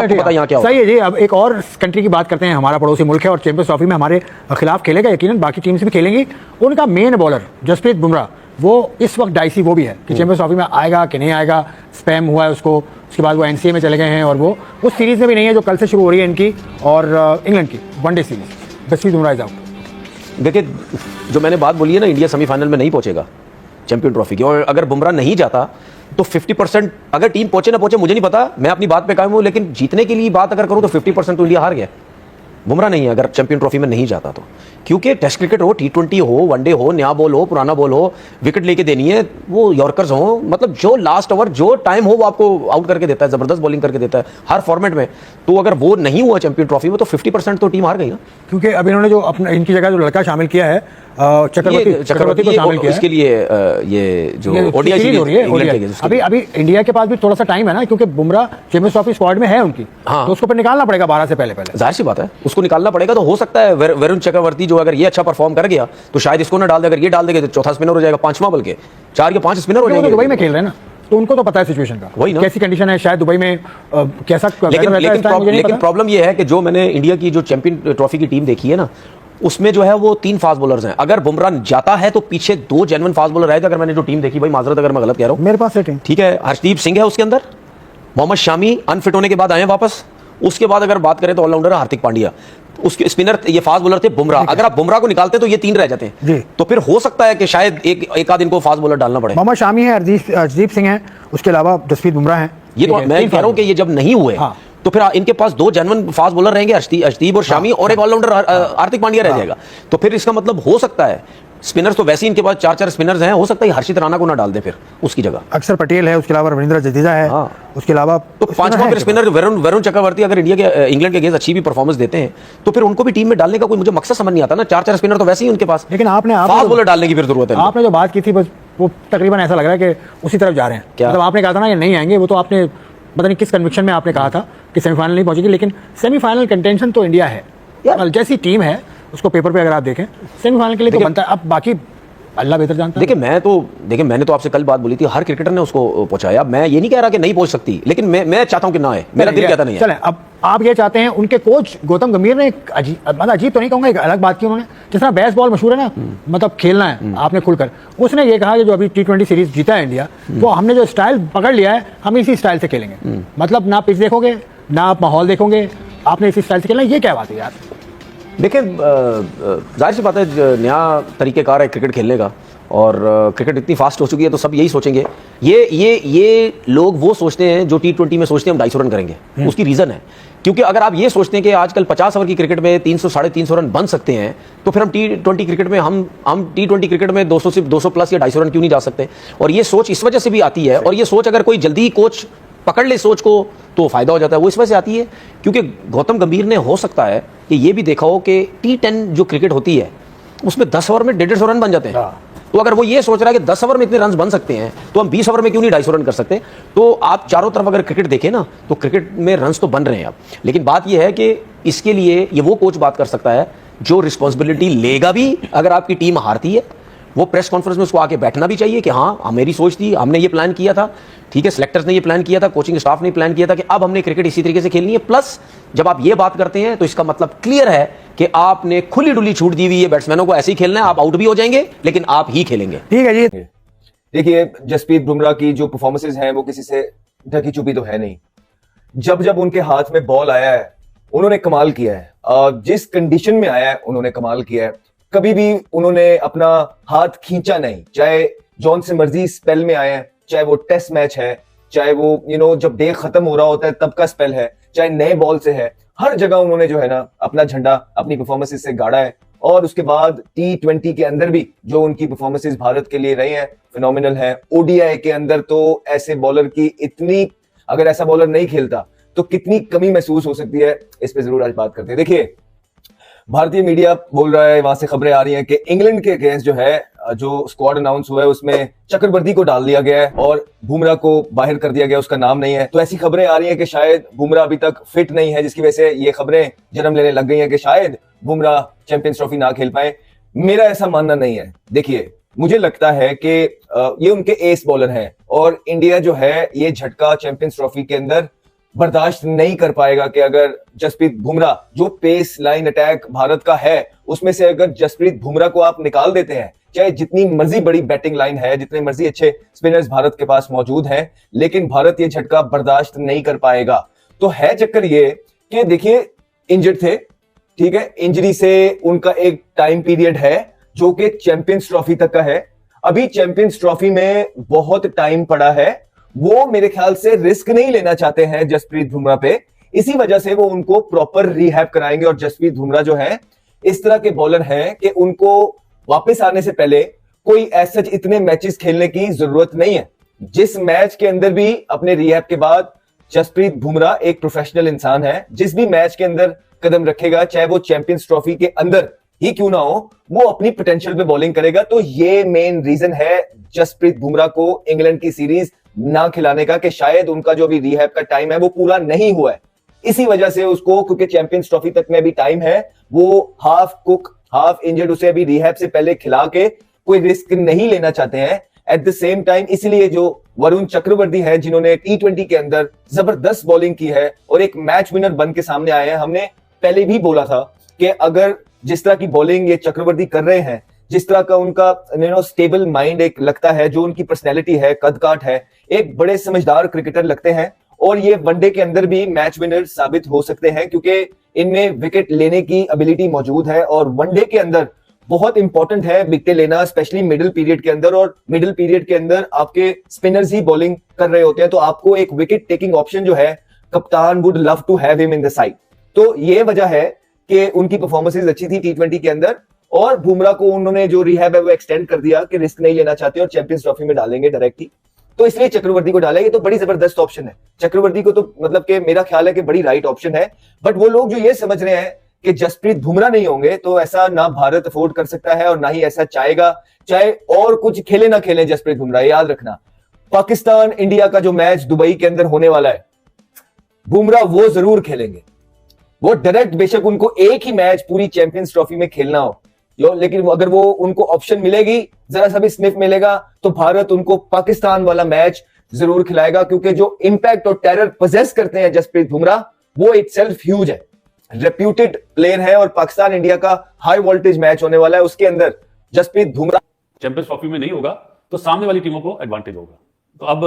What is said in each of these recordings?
आपको पता यहाँ क्या सही है जी। अब एक और कंट्री की बात करते हैं, हमारा पड़ोसी मुल्क है और चैंपियंस ट्रॉफी में हमारे खिलाफ खेलेगा यकीनन, बाकी टीम्स भी खेलेंगी। उनका मेन बॉलर जसप्रीत बुमराह वो इस वक्त डाइसी वो भी है कि चैंपियंस ट्रॉफी में आएगा कि नहीं आएगा। स्पैम हुआ है उसको, उसके बाद वो एनसीए में चले गए हैं और वो उस सीरीज़ में भी नहीं है जो कल से शुरू हो रही है इनकी और इंग्लैंड की one day series. Jasprit Bumrah is out. देखिए, जो मैंने बात बोली है ना, इंडिया सेमीफाइनल में नहीं पहुंचेगा चैंपियन ट्रॉफी की, और अगर बुमराह नहीं जाता तो 50%, अगर टीम पहुंचे ना पहुंचे मुझे नहीं पता, मैं अपनी बात पे कायम हूं, लेकिन जीतने के लिए बात अगर करूं तो 50% तो इंडिया हार गया। बुमराह नहीं है अगर चैंपियन ट्रॉफी में नहीं जाता तो, क्योंकि टेस्ट क्रिकेट हो, T20 हो, वनडे हो, नया बॉल हो, पुराना बॉल हो, विकेट लेके देनी है, वो यॉर्कर्स हो, मतलब जो लास्ट ओवर जो टाइम हो वो आपको आउट करके देता है, जबरदस्त बॉलिंग करके देता है हर फॉर्मेट में। तो अगर वो नहीं हुआ चैंपियन ट्रॉफी में तो 50% तो टीम हार गई ना। क्योंकि अब इन्होंने जो अपना इनकी जगह जो लड़का शामिल किया है चक्रवर्ती को शामिल किया है, इसके लिए ये जो ओडीआई सीरीज हो रही है अभी इंडिया के पास भी थोड़ा सा टाइम है ना, क्योंकि बुमराह चैंपियंस ट्रॉफी स्क्वाड में है उनकी। हाँ। तो उसको फिर निकालना पड़ेगा 12 से पहले। जाहिर सी बात है उसको निकालना पड़ेगा। तो हो सकता है वरुण चक्रवर्ती जो अगर ये अच्छा परफॉर्म कर गया तो शायद इसको ना डाल दे, अगर ये डाल देगा तो चौथा स्पिनर हो जाएगा, पांचवा बल्कि 4 या 5 स्पिनर हो जाएंगे। दुबई में खेल रहे हैं ना, तो उनको तो पता है सिचुएशन का, वही ना कैसी कंडीशन है शायद दुबई में कैसा। लेकिन प्रॉब्लम ये है कि जो मैंने इंडिया की जो चैंपियन ट्रॉफी की टीम देखी है ना, उसमें जो है वो 3 फास्ट बॉलर्स हैं। अगर बुमराह जाता है तो पीछे 2 जेन्युइन फास्ट बॉलर आए थे। अगर मैंने जो टीम देखी, भाई माजरत अगर मैं गलत कह रहा हूं, मेरे पास टीम ठीक है, हर्षदीप सिंह है उसके अंदर, मोहम्मद शामी अनफिट होने के बाद आए वापस, उसके बाद अगर बात करें तो ऑलराउंडर हार्दिक पांड्या, उसके स्पिनर ये फास्ट बॉलर थे बुमराह। अगर आप बुमराह को निकालते तो ये 3 रह जाते हैं, तो फिर हो सकता है कि शायद एक आध इनको फास्ट बॉलर डालना पड़े। मोहम्मद शामी है, हरदीप सिंह है, उसके अलावा जसप्रीत बुमराह है। ये तो मैं कह रहा हूं कि ये जब नहीं हुए तो फिर इनके पास 2 जेन्युइन फास्ट बॉलर रहेंगे, अर्शदीप और शामी, और एक ऑलराउंडर हार्दिक पांड्या रह जाएगा। तो फिर इसका मतलब हो सकता है स्पिनर्स तो वैसे ही इनके पास 4 स्पिनर्स हैं, हो सकता है हर्षित राणा को ना डाल दे फिर उसकी जगह। अक्षर पटेल है, उसके अलावा रविंद्र जडेजा है, उसके अलावा तो 5वां फिर स्पिनर वरुण चक्रवर्ती अगर इंग्लैंड के अगेंस्ट अच्छी भी परफॉर्मेंस देते हैं तो फिर उनको भी टीम में डालने का कोई मुझे मकसद समझ नहीं आता ना। 4 स्पिनर तो वैसे ही उनके पास, लेकिन आपने फास्ट बॉलर डालने की फिर जरूरत है। आपने जो बात की थी बस वो तकरीबन ऐसा लग रहा है कि उसी तरफ जा रहे हैं। मतलब आपने कहा था ना ये नहीं आएंगे, वो तो आपने पता नहीं किस कन्विक्शन में आपने कहा था कि सेमीफाइनल नहीं पहुंचेगी, लेकिन सेमीफाइनल कंटेंशन तो इंडिया है। जैसी टीम है उसको पेपर पे अगर आप देखें सेमीफाइनल के लिए तो बनता है। अब बाकी अल्लाह बेहतर जानता है। देखिए मैंने तो आपसे कल बात बोली थी, हर क्रिकेटर ने उसको पहुंचाया। मैं ये नहीं कह रहा कि नहीं पहुंच सकती, लेकिन मैं चाहता हूं कि ना आए, मेरा दिल कहता नहीं है। चलें, अब आप ये चाहते हैं। उनके कोच गौतम गंभीर ने अजीब तो नहीं कहूंगा, एक अलग बात की उन्होंने, जिस तरह बेसबॉल मशहूर है ना, मतलब खेलना है आपने खुलकर, उसने ये कहा कि जो अभी T20 सीरीज जीता है इंडिया, तो हमने जो स्टाइल पकड़ लिया है हम इसी स्टाइल से खेलेंगे। मतलब ना पिच देखोगे ना आप माहौल देखोगे, आपने इसी स्टाइल से खेलना। ये क्या बात है यार? देखिए जाहिर सी बात है, नया तरीक़ेकार है क्रिकेट खेलने का, और क्रिकेट इतनी फास्ट हो चुकी है तो सब यही सोचेंगे। ये लोग वो सोचते हैं जो T20 में सोचते हैं हम 250 रन करेंगे। उसकी रीज़न है क्योंकि अगर आप ये सोचते हैं कि आजकल 50 ओवर की क्रिकेट में 300 साढ़े 300 रन बन सकते हैं, तो फिर हम T20 क्रिकेट में हम T20 क्रिकेट में 200 प्लस या 250 रन क्यों नहीं जा सकते। और ये सोच इस वजह से भी आती है, और ये सोच अगर कोई जल्दी कोच पकड़ ले सोच को तो फायदा हो जाता है। वो इस वजह से आती है क्योंकि गौतम गंभीर ने हो सकता है कि ये भी देखा हो कि T10 जो क्रिकेट होती है उसमें 10 ओवर में 150 रन बन जाते हैं। तो अगर वो ये सोच रहा है कि 10 ओवर में इतने रन बन सकते हैं तो हम 20 ओवर में क्यों नहीं 250 रन कर सकते। तो आप चारों तरफ अगर क्रिकेट देखें ना तो क्रिकेट में रन तो बन रहे हैं अब, लेकिन बात यह है कि इसके लिए ये वो कोच बात कर सकता है जो रिस्पॉन्सिबिलिटी लेगा भी। अगर आपकी टीम हारती है, वो प्रेस कॉन्फ्रेंस में उसको आके बैठना भी चाहिए कि हाँ मेरी सोच थी, हमने ये प्लान किया था, ठीक है, सिलेक्टर्स ने ये प्लान किया था, कोचिंग स्टाफ ने प्लान किया था कि अब हमने क्रिकेट इसी तरीके से खेलनी है। प्लस जब आप ये बात करते हैं तो इसका मतलब क्लियर है कि आपने खुली डुली छूट दी हुई है बैट्समैनों को, ऐसे ही खेलना है, आप आउट भी हो जाएंगे लेकिन आप ही खेलेंगे। ठीक है जी। देखिए जसप्रीत बुमराह की जो परफॉर्मेंसेज हैं वो किसी से ढकी छुपी तो है नहीं। जब उनके हाथ में बॉल आया है उन्होंने कमाल किया है। जिस कंडीशन में आया है उन्होंने कमाल किया है। कभी भी उन्होंने अपना हाथ खींचा नहीं, चाहे जौन से मर्जी स्पेल में आए हैं, चाहे वो टेस्ट मैच है, चाहे वो जब डे खत्म हो रहा होता है तब का स्पेल है, चाहे नए बॉल से है, हर जगह उन्होंने जो है ना अपना झंडा अपनी परफॉर्मेंसेस से गाड़ा है। और उसके बाद T20 के अंदर भी जो उनकी परफॉर्मेंसेस भारत के लिए रही हैं फिनोमिनल है। ODI के अंदर तो ऐसे बॉलर की इतनी, अगर ऐसा बॉलर नहीं खेलता तो कितनी कमी महसूस हो सकती है, इस पे जरूर आज बात करते हैं। देखिए भारतीय मीडिया बोल रहा है, वहां से खबरें आ रही हैं कि इंग्लैंड के अगेंस्ट जो है जो स्क्वाड अनाउंस हुआ है उसमें चक्रवर्ती को डाल दिया गया है और बुमराह को बाहर कर दिया गया, उसका नाम नहीं है। तो ऐसी खबरें आ रही हैं कि शायद बुमराह अभी तक फिट नहीं है, जिसकी वजह से ये खबरें जन्म लेने लग गई हैं कि शायद बुमराह चैंपियंस ट्रॉफी ना खेल पाए। मेरा ऐसा मानना नहीं है। देखिए मुझे लगता है कि ये उनके एस बॉलर हैं और इंडिया जो है ये झटका चैंपियंस ट्रॉफी के अंदर बर्दाश्त नहीं कर पाएगा कि अगर जसप्रीत बुमराह, जो पेस लाइन अटैक भारत का है, उसमें से अगर जसप्रीत बुमराह को आप निकाल देते हैं, चाहे जितनी मर्जी बड़ी बैटिंग लाइन है, जितने मर्जी अच्छे स्पिनर्स भारत के पास मौजूद हैं, लेकिन भारत ये झटका बर्दाश्त नहीं कर पाएगा। तो है चक्कर ये कि देखिए, इंजर्ड थे, ठीक है, इंजरी से उनका एक टाइम पीरियड है जो कि चैंपियंस ट्रॉफी तक का है। अभी चैंपियंस ट्रॉफी में बहुत टाइम पड़ा है, वो मेरे ख्याल से रिस्क नहीं लेना चाहते हैं जसप्रीत बुमराह पे, इसी वजह से वो उनको प्रॉपर रिहैब कराएंगे। और जसप्रीत बुमराह जो है इस तरह के बॉलर हैं कि उनको वापस आने से पहले कोई ऐसा इतने मैचेस खेलने की जरूरत नहीं है। जिस मैच के अंदर भी अपने रिहैब के बाद जसप्रीत बुमराह एक प्रोफेशनल इंसान है, जिस भी मैच के अंदर कदम रखेगा, चाहे वो चैंपियंस ट्रॉफी के अंदर ही क्यों ना हो, वो अपनी पोटेंशियल पे बॉलिंग करेगा। तो ये मेन रीजन है जसप्रीत बुमराह को इंग्लैंड की सीरीज ना खिलाने का, कि शायद उनका जो अभी रिहैब का टाइम है वो पूरा नहीं हुआ है। इसी वजह से उसको, क्योंकि चैंपियंस ट्रॉफी तक में भी टाइम है, वो हाफ कुक हाफ इंजर्ड उसे अभी रिहैब से पहले खिला के कोई रिस्क नहीं लेना चाहते हैं। एट द सेम टाइम इसलिए जो वरुण चक्रवर्ती है, जिन्होंने T20 के अंदर जबरदस्त बॉलिंग की है और एक मैच विनर बन के सामने आए हैं, हमने पहले भी बोला था कि अगर जिस तरह की बॉलिंग ये चक्रवर्ती कर रहे हैं, जिस तरह का उनका स्टेबल माइंड एक लगता है, जो उनकी पर्सनैलिटी है, कद काठ है, एक बड़े समझदार क्रिकेटर लगते हैं। और ये वनडे के अंदर भी मैच विनर साबित हो सकते हैं, क्योंकि इनमें विकेट लेने की एबिलिटी मौजूद है। और वनडे के अंदर बहुत इंपॉर्टेंट है विकेट लेना, स्पेशली मिडिल पीरियड के अंदर। और मिडिल पीरियड के अंदर आपके स्पिनर्स ही बॉलिंग कर रहे होते हैं, तो आपको एक विकेट टेकिंग ऑप्शन जो है, कप्तान would love to have him in the side. तो ये वजह है कि उनकी परफॉर्मेंसेज अच्छी थी T20 के अंदर, और बुमराह को उन्होंने जो रिहैब है वो एक्सटेंड कर दिया कि रिस्क नहीं लेना चाहते और चैंपियंस ट्रॉफी में डालेंगे डायरेक्ट ही, तो इसलिए चक्रवर्ती को डाला। ये तो बड़ी जबरदस्त ऑप्शन है चक्रवर्ती को, तो मतलब कि मेरा ख्याल है कि बड़ी राइट ऑप्शन है। बट वो लोग जो ये समझ रहे हैं कि जसप्रीत बुमराह नहीं होंगे, तो ऐसा ना भारत अफोर्ड कर सकता है और ना ही ऐसा चाहेगा, चाहे और कुछ खेले ना खेले जसप्रीत बुमराह। याद रखना, पाकिस्तान इंडिया का जो मैच दुबई के अंदर होने वाला है, बुमराह वो जरूर खेलेंगे। वो डायरेक्ट, बेशक उनको एक ही मैच पूरी चैंपियंस ट्रॉफी में खेलना हो, लेकिन अगर वो उनको ऑप्शन मिलेगी, जरा सा भी स्निफ मिलेगा, तो भारत उनको पाकिस्तान वाला मैच जरूर खिलाएगा। क्योंकि जो इंपैक्ट और टेरर पोजेस करते हैं जसप्रीत बुमराह, वो इटसेल्फ ह्यूज है, रेप्यूटेड प्लेयर है। और पाकिस्तान इंडिया का हाई वोल्टेज मैच होने वाला है, उसके अंदर जसप्रीत बुमराह चैंपियंस ट्रॉफी में नहीं होगा तो सामने वाली टीमों को एडवांटेज होगा। तो अब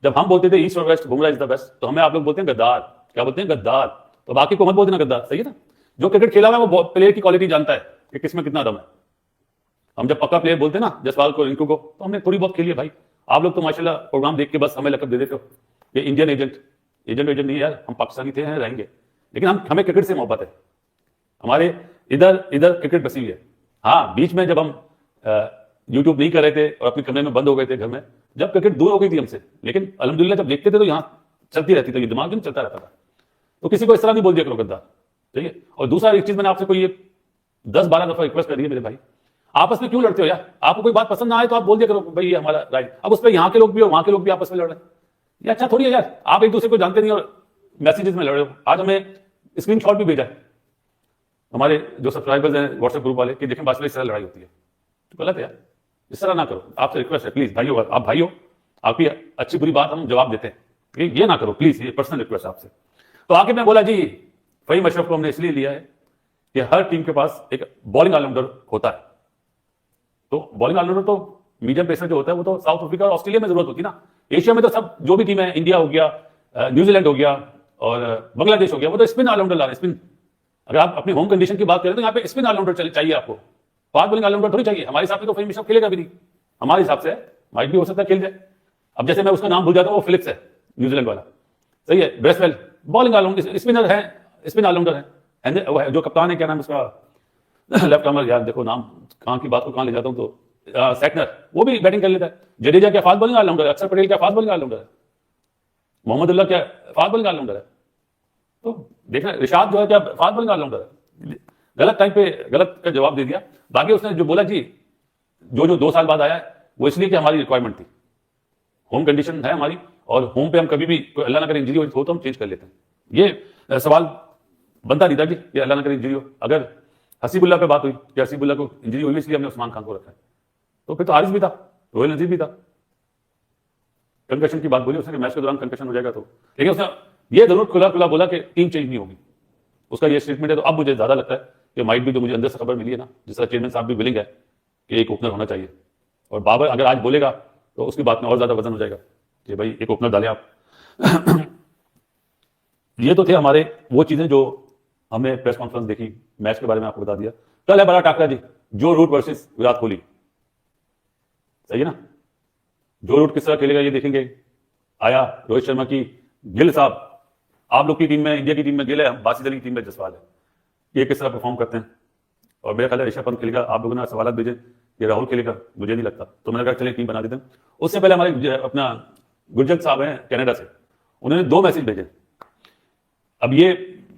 जब हम बोलते थे ईस्ट और west, Bumrah is the best, तो हमें आप लोग बोलते हैं गद्दार। क्या बोलते हैं? गद्दार। तो बाकी को मत बोल देना गद्दार, सही है ना? जो क्रिकेट खेला हुआ है वो प्लेयर की क्वालिटी जानता है कि किसमें कितना दम है। हम जब पक्का प्लेयर बोलते हैं ना, जसवाल को, रिंकू को, तो हमने थोड़ी बहुत खेली है भाई। आप लोग तो माशाल्लाह प्रोग्राम देख के बस हमें लकब दे देते हो ये इंडियन एजेंट। एजेंट नहीं यार, हम पाकिस्तानी थे, हैं, रहेंगे, लेकिन हमें क्रिकेट से मोहब्बत है। हमारे इधर इधर क्रिकेट बसी हुई है। हाँ, बीच में जब हम यूट्यूब नहीं कर रहे थे और अपने कमरे में बंद हो गए थे घर में, जब क्रिकेट दूर हो गई थी हमसे, लेकिन अल्हम्दुलिल्लाह जब देखते थे तो यहाँ चलती रहती थी, दिमाग में चलता रहता था। तो किसी को इस तरह नहीं बोल दिया करो गद्दार, ठीक है? और दूसरा एक चीज मैंने आपसे कोई 10-12 दफा रिक्वेस्ट कर दी है मेरे भाई, आपस में क्यों लड़ते हो यार? आपको कोई बात पसंद ना आए तो आप बोल दिया करो भाई ये हमारा राइट। अब उस पर यहाँ के लोग भी और वहां के लोग भी आपस में लड़ रहे हैं, ये अच्छा थोड़ी है यार। आप एक दूसरे को जानते नहीं और मैसेजेस में लड़ रहे हो। आज हमें स्क्रीनशॉट भी भेजा है हमारे जो सब्सक्राइबर्स हैं व्हाट्सएप ग्रुप वाले कि देखें बादशाह इस तरह लड़ाई होती है, तो गलत है यार, इस तरह ना करो। आपसे रिक्वेस्ट है प्लीज भाइयों, आप भाइयों, आपकी अच्छी बुरी बात हम जवाब देते हैं, ये ना करो प्लीज, ये पर्सनल रिक्वेस्ट आपसे। तो आगे मैं बोला जी, फहीम अशरफ को हमने इसलिए लिया है कि हर टीम के पास एक बॉलिंग ऑलराउंडर होता है। तो बॉलिंग ऑलराउंडर तो मीडियम पेसर जो होता है वो तो साउथ अफ्रीका और ऑस्ट्रेलिया में जरूरत होती है ना। एशिया में तो सब जो भी टीम है, इंडिया हो गया, न्यूजीलैंड हो गया और बांग्लादेश हो गया, वो तो स्पिन ऑलराउंडर ला रहे हैं। स्पिन, अगर आप अपनी होम कंडीशन की बात करें तो यहाँ पे स्पिन ऑलराउंडर चाहिए आपको, फास्ट बॉलिंग ऑलराउंडर थोड़ी चाहिए। हमारे हिसाब से तो फहीम अशरफ खेलेगा भी नहीं, हमारे हिसाब से माइट भी हो सकता है खेल जाए। अब जैसे मैं उसका नाम भूल जाता हूँ, वो फिलिप्स है न्यूजीलैंड वाला, सही है। ब्रेसवेल बॉलिंग ऑलराउंडर, स्पिनर है, स्पिन ऑलराउंडर है। जो कप्तान है, क्या नाम उसका, लेफ्ट आर्मर, यार देखो नाम कहाँ की बात को कहाँ ले जाता हूँ, तो सेटनर, वो भी बैटिंग कर लेता है। जडेजा क्या फास्ट बॉलिंग ऑलराउंडर है, अक्षर पटेल क्या फास्ट बॉलिंग ऑलराउंडर है, मोहम्मद अल्लाह क्या फास्ट बॉलिंग ऑलराउंडर है। तो देखना, रिशाद जो है क्या फास्ट बॉलिंग ऑलराउंडर है। गलत टाइम पे गलत का जवाब दे दिया। बाकी उसने जो बोला जी, जो 2 साल बाद आया है वो इसलिए कि हमारी रिक्वायरमेंट थी, होम कंडीशन है हमारी, और होम पे हम कभी भी अल्लाह ना करे इंजरी हो तो हम चेंज कर लेते हैं। ये सवाल बनता नहीं था जी कि अल्लाह ना करे इंजरी हो। अगर हसीबुल्लाह पे बात हुई कि हसीबुल्लाह को इंजरी हुई इसलिए हमने उस्मान खान को रखा है, तो फिर तो हारिस भी था, रोहिल नजीर भी था। कंकशन की बात बोली उसने कि मैच के दौरान कंकशन हो जाएगा, तो लेकिन उसने ये जरूर खुला खुला बोला कि टीम चेंज नहीं होगी, उसका ये स्टेटमेंट है। तो अब मुझे ज्यादा लगता है कि माइट भी, जो मुझे अंदर से खबर मिली है ना, जिस तरह चेयरमैन साहब भी विलिंग है कि एक ओपनर होना चाहिए, और बाबर अगर आज बोलेगा तो उसकी बात में और ज्यादा वजन हो जाएगा कि भाई एक ओपनर डालें आप। ये तो थे हमारे वो चीजें जो हमने प्रेस कॉन्फ्रेंस देखी, मैच के बारे में आपको बता दिया। कल है बड़ा टाकरा जी, जो रूट वर्सेस विराट कोहली, सही है ना। जो रूट किस तरह खेलेगा ये देखेंगे। आया रोहित शर्मा की, गिल साहब आप लोग की टीम में, इंडिया की टीम में गिल है, बासित अली की टीम में जसवाल है, ये किस तरह परफॉर्म करते हैं। और मेरा ख्याल है ऋषभ पंत खेलेगा। आप लोगों ने सवाल भेजे कि राहुल खेलेगा, मुझे नहीं लगता, तो मैंने कहा चले टीम बना देते हैं। उससे पहले हमारे अपना गुरजंत साहब हैं कनाडा से, उन्होंने 2 मैसेज भेजे। अब ये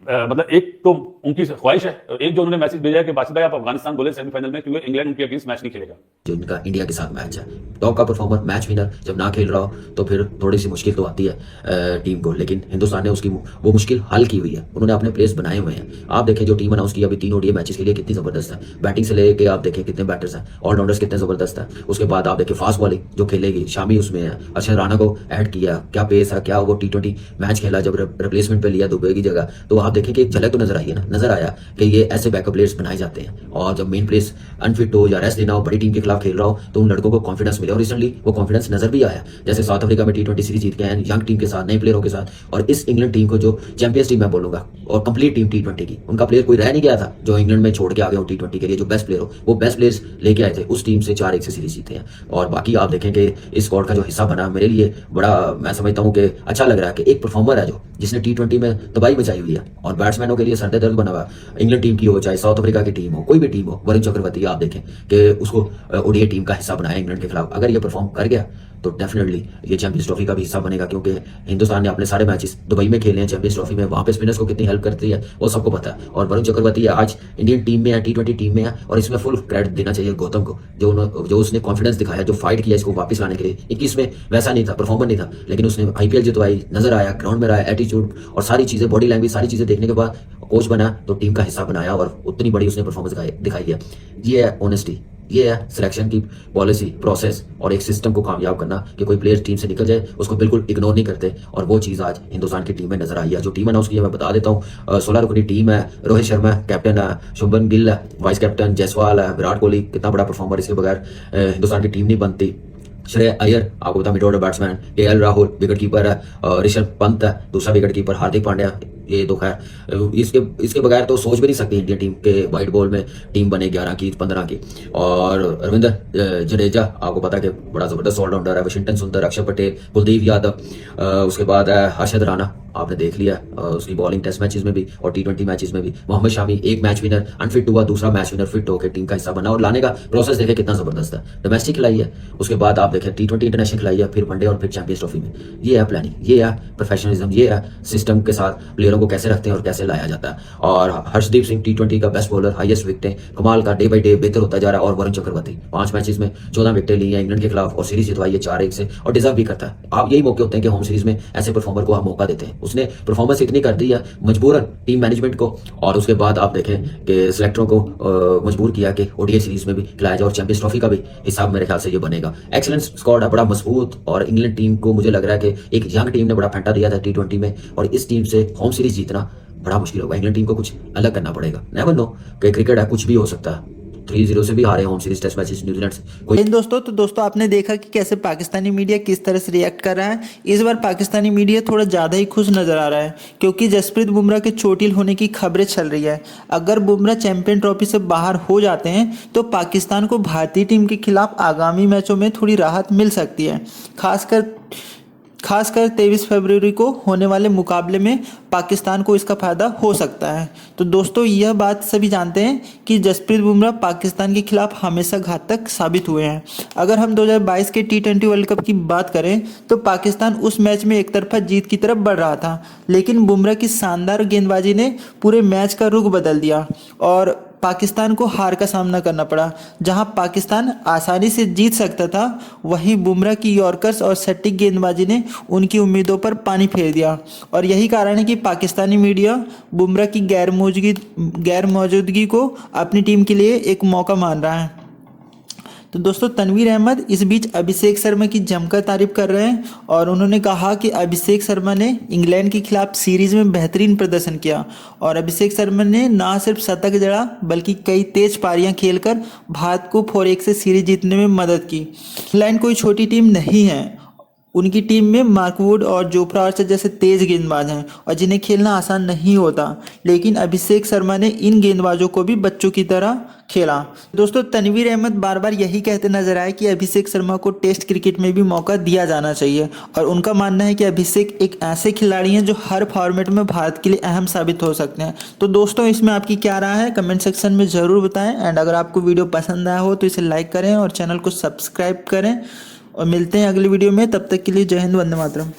मतलब एक तो उनकी ख्वाहिश है, और एक जो उन्होंने मैसेज भेजा है कि बासित भाई आप अफगानिस्तान बोले सेमीफाइनल में, क्योंकि इंग्लैंड उनके अगेंस्ट मैच नहीं खेलेगा। जो इनका इंडिया के साथ मैच है, टॉप का परफॉर्मर, मैच विनर जब ना खेल रहा हो तो फिर थोड़ी सी मुश्किल तो आती है टीम को, लेकिन हिंदुस्तान ने उसकी वो मुश्किल हल की हुई है। उन्होंने अपने प्लेयर्स बनाए हुए हैं। आप देखें जो टीम अनाउंस की अभी 3 ओडीआई मैचेस के लिए कितनी जबरदस्त है, बैटिंग से लेके आप देखें कितने बैटर्स हैं, ऑलराउंडर्स कितने जबरदस्त है। उसके बाद आप देखें फास्ट बॉलिंग जो खेलेगी, शामी उसमें है, अक्षर राणा को ऐड किया, क्या पेस है, क्या वो T20 मैच खेला जब रिप्लेसमेंट पे लिया दुबे की जगह, तो आप देखें कि एक झलक तो नजर आई है ना, नजर आया कि ये ऐसे बैकअप प्लेयर्स बनाए जाते हैं। और जब मेन प्लेयर्स अनफिट हो या रेस्ट लेना हो, बड़ी टीम के खिलाफ खेल रहा हो, तो उन लड़कों को कॉन्फिडेंस मिले, और रिसेंटली वो कॉन्फिडेंस नजर भी आया। जैसे साउथ अफ्रीका में T20 सीरीज जीत के आए यंग टीम के साथ, नए प्लेयरों के साथ, और इस इंग्लैंड टीम को जो चैंपियंस टीम मैं बोलूंगा और कंप्लीट टीम T20 की, उनका प्लेयर कोई रह नहीं गया था जो इंग्लैंड में छोड़ के आ गए हो T20 के लिए, जो बेस्ट प्लेयर हो वो बेस्ट प्लेयर्स लेके आए थे, उस टीम से 4-1 से सीरीज जीते हैं। और बाकी आप देखें कि इस स्क्वाड का जो हिस्सा बना, मेरे लिए बड़ा, मैं समझता हूँ कि अच्छा लग रहा है कि एक परफॉर्मर है जो जिसने T20 में तबाही मचाई हुई है, और बैट्समैनों के लिए सरदे दर्द बना हुआ। इंग्लैंड टीम की हो चाहे साउथ अफ्रीका की टीम हो, कोई भी टीम हो, वरुण चक्रवर्ती आप देखें कि उसको ओडीआई टीम का हिस्सा बनाया इंग्लैंड के खिलाफ। अगर ये परफॉर्म कर गया तो डेफिनेटली ये चैंपियंस ट्रॉफी का भी हिस्सा बनेगा, क्योंकि हिंदुस्तान ने अपने सारे मैचेस दुबई में खेले हैं चैंपियंस ट्रॉफी में, वहां पे स्पिनर्स को कितनी हेल्प करती है वो सबको पता है। और वरुण चक्रवर्ती आज इंडियन टीम में है, T20 टीम में है, और इसमें फुल क्रेडिट देना चाहिए गौतम को, जो उसने कॉन्फिडेंस दिखाया, जो फाइट किया इसको वापस लाने के लिए। 21 में वैसा नहीं था, परफॉर्मर नहीं था, लेकिन उसने IPL जितवाई, नजर आया, ग्राउंड में रहा, एटीट्यूड और सारी चीजें, बॉडी लैंग्वेज, सारी चीजें देखने के बाद कोच बना तो टीम का हिस्सा बनाया, और उतनी बड़ी उसने परफॉर्मेंस दिखाई है। ये है ऑनेस्टी, ये है सिलेक्शन की पॉलिसी, प्रोसेस, और एक सिस्टम को कामयाब करना कि कोई प्लेयर टीम से निकल जाए उसको बिल्कुल इग्नोर नहीं करते, और वो चीज़ आज हिंदुस्तान की टीम में नजर आई है। जो टीम अनाउंस की है मैं बता देता हूँ, 16 रुकनी टीम है। रोहित शर्मा कैप्टन है, शुभमन गिल है वाइस कैप्टन, जायसवाल है, विराट कोहली कितना बड़ा परफॉर्मर, इसके बगैर हिंदुस्तान की टीम नहीं बनती। श्रेय अय्यर आपको पता mid order batsman, KL Rahul wicket keeper है, ऋषभ पंत है दूसरा विकेट कीपर, हार्दिक पांड्या, ये तो खैर इसके बगैर तो सोच भी नहीं सकती इंडियन टीम के वाइट बॉल में टीम बने 11 की 15 की। और रविंद्र जडेजा आपको पता है कि बड़ा जबरदस्त ऑलराउंडर है, वाशिंगटन सुंदर, अक्षर पटेल, कुलदीप यादव, उसके बाद है हर्षद राणा, आपने देख लिया उसकी बॉलिंग टेस्ट मैचेस में भी और T20 मैचेस में भी। मोहम्मद शामी एक मैच विनर अनफिट हुआ, दूसरा मैच विनर फिट होकर टीम का हिस्सा बना, और लाने का प्रोसेस देखे कितना जबरदस्त है। डोमेस्टिक खिलाई है, उसके बाद आप देखें T20 इंटरनेशनल खिलाई है, फिर वनडे और फिर चैंपियंस ट्रॉफी में। ये है प्लानिंग, ये है प्रोफेशनलिज्म, ये है सिस्टम के साथ प्लेयरों को कैसे रखते हैं और कैसे लाया जाता है। और हर्षदीप सिंह T20 का बेस्ट बॉलर, हाईएस्ट विकेटें, कमाल का, डे बाई डे बेहतर होता जा रहा है। और वरुण चक्रवर्ती 5 मैचेस में 14 विकेटें ली है इंग्लैंड के खिलाफ, और सीरीज जितवाई है 4-1 से, और डिजर्व भी करता है। आप यही मौके होते हैं कि होम सीरीज में ऐसे परफॉर्मर को आप मौका देते हैं। उसने परफॉर्मेंस इतनी कर दी है मजबूरन टीम मैनेजमेंट को, और उसके बाद आप देखें कि सिलेक्टरों को मजबूर किया कि ओडीआई सीरीज में भी खिलाया जाए, और चैंपियंस ट्रॉफी का भी हिसाब मेरे ख्याल से ये बनेगा। एक्सीलेंट स्क्वाड है, बड़ा मजबूत, और इंग्लैंड टीम को मुझे लग रहा है कि एक यंग टीम ने बड़ा फंटा दिया था T20 में, और इस टीम से होम सीरीज जीतना बड़ा मुश्किल होगा। इंग्लैंड टीम को कुछ अलग करना पड़ेगा। नेवर नो कि क्रिकेट है, कुछ भी हो सकता है। 3-0 से भी हारे home series test matches New Zealand से। कोई दोस्तों आपने देखा कि कैसे पाकिस्तानी मीडिया किस तरह से रिएक्ट कर रहा है। इस बार पाकिस्तानी मीडिया थोड़ा ज़्यादा ही खुश नज़र आ रहा है, क्योंकि जसप्रीत बुमराह के चोटिल होने की खबरें चल रही है। अगर बुमराह चैंपियन ट्रॉफी से बाहर हो जाते हैं तो पाकिस्तान को भारतीय टीम के खिलाफ आगामी मैचों में थोड़ी राहत मिल सकती है। खासकर 23 फरवरी को होने वाले मुकाबले में पाकिस्तान को इसका फ़ायदा हो सकता है। तो दोस्तों यह बात सभी जानते हैं कि जसप्रीत बुमराह पाकिस्तान के खिलाफ हमेशा घातक साबित हुए हैं। अगर हम 2022 के T20 वर्ल्ड कप की बात करें तो पाकिस्तान उस मैच में एक तरफा जीत की तरफ बढ़ रहा था, लेकिन बुमराह की शानदार गेंदबाजी ने पूरे मैच का रुख बदल दिया और पाकिस्तान को हार का सामना करना पड़ा। जहां पाकिस्तान आसानी से जीत सकता था, वहीं बुमराह की यॉर्कर्स और सटीक गेंदबाजी ने उनकी उम्मीदों पर पानी फेर दिया। और यही कारण है कि पाकिस्तानी मीडिया बुमराह की गैर मौजूदगी को अपनी टीम के लिए एक मौका मान रहा है। तो दोस्तों तनवीर अहमद इस बीच अभिषेक शर्मा की जमकर तारीफ कर रहे हैं और उन्होंने कहा कि अभिषेक शर्मा ने इंग्लैंड के खिलाफ सीरीज में बेहतरीन प्रदर्शन किया और अभिषेक शर्मा ने ना सिर्फ शतक जड़ा बल्कि कई तेज पारियां खेलकर भारत को 4-1 से सीरीज जीतने में मदद की। इंग्लैंड कोई छोटी टीम नहीं है, उनकी टीम में मार्क वुड और जोफ्रा आर्चर जैसे तेज गेंदबाज हैं और जिन्हें खेलना आसान नहीं होता, लेकिन अभिषेक शर्मा ने इन गेंदबाजों को भी बच्चों की तरह खेला। दोस्तों तनवीर अहमद बार बार यही कहते नजर आए कि अभिषेक शर्मा को टेस्ट क्रिकेट में भी मौका दिया जाना चाहिए और उनका मानना है कि अभिषेक एक ऐसे खिलाड़ी हैं जो हर फॉर्मेट में भारत के लिए अहम साबित हो सकते हैं। तो दोस्तों इसमें आपकी क्या राय है कमेंट सेक्शन में ज़रूर बताएं एंड अगर आपको वीडियो पसंद आया हो तो इसे लाइक करें और चैनल को सब्सक्राइब करें और मिलते हैं अगली वीडियो में। तब तक के लिए जय हिंद, वंदे मातरम।